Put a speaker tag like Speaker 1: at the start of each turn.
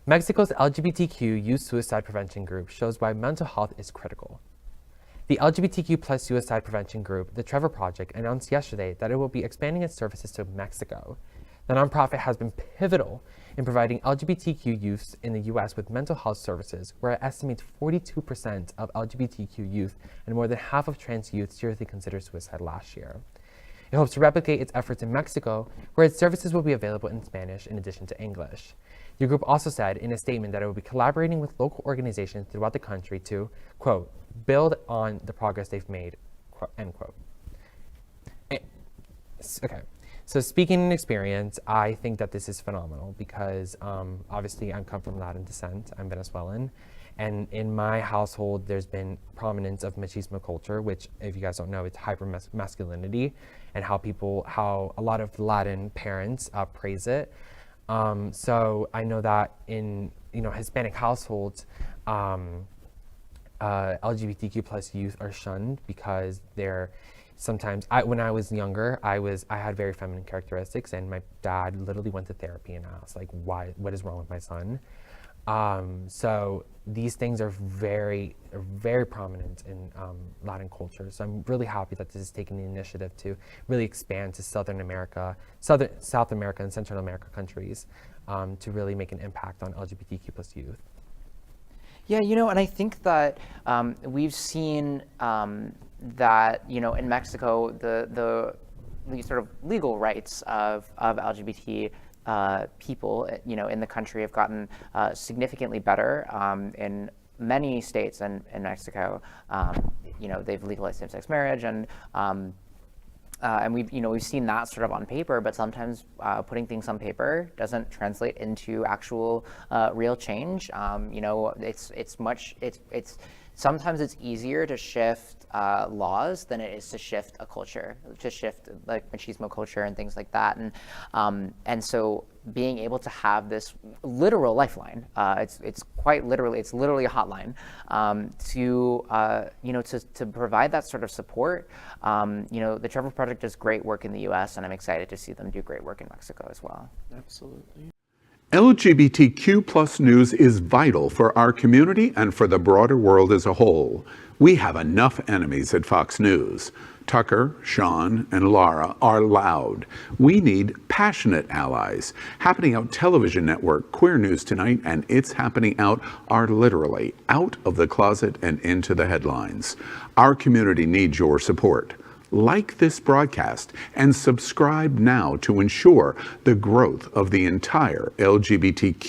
Speaker 1: Mexico's LGBTQ Suicide Prevention group shows why mental health is critical. The LGBTQ+ Suicide Prevention group, the Trevor Project, announced yesterday that it will be expanding its services to Mexico. The nonprofit has been pivotal in providing LGBTQ youths in the U.S. with mental health services, where it estimates 42% of LGBTQ youth and more than half of trans youth seriously considered suicide last year. It hopes to replicate its efforts in Mexico, where its services will be available in Spanish in addition to English. The group also said in a statement that it will be collaborating with local organizations throughout the country to, quote, build on the progress they've made, quote, end quote. Okay, so speaking in experience, I think that this is phenomenal because obviously I come from Latin descent, I'm Venezuelan, and in my household there's been prominence of machismo culture, which if you guys don't know, it's hyper-masculinity, and how a lot of Latin parents praise it. So I know that in Hispanic households, LGBTQ+ youth are shunned because they're sometimes, when I was younger, I had very feminine characteristics, and my dad literally went to therapy and asked, like, what is wrong with my son? So these things are very prominent in Latin culture. So I'm really happy that this is taking the initiative to really expand to South America and Central America countries to really make an impact on LGBTQ+ youth.
Speaker 2: Yeah, and I think that we've seen that, in Mexico, the sort of legal rights of LGBT people, in the country have gotten significantly better in many states in Mexico. They've legalized same-sex marriage, and we've seen that sort of on paper, but sometimes putting things on paper doesn't translate into actual real change. Sometimes it's easier to shift laws than it is to shift a culture, to shift like machismo culture and things like that. And so being able to have this literal lifeline, it's quite literally, it's literally a hotline to provide that sort of support. The Trevor Project does great work in the U.S., and I'm excited to see them do great work in Mexico as well.
Speaker 3: Absolutely. LGBTQ+ news is vital for our community and for the broader world as a whole. We have enough enemies at Fox News. Tucker, Sean, and Laura are loud. We need passionate allies. Happening Out television network, Queer News Tonight, and It's Happening Out are literally out of the closet and into the headlines. Our community needs your support. Like this broadcast and subscribe now to ensure the growth of the entire LGBTQ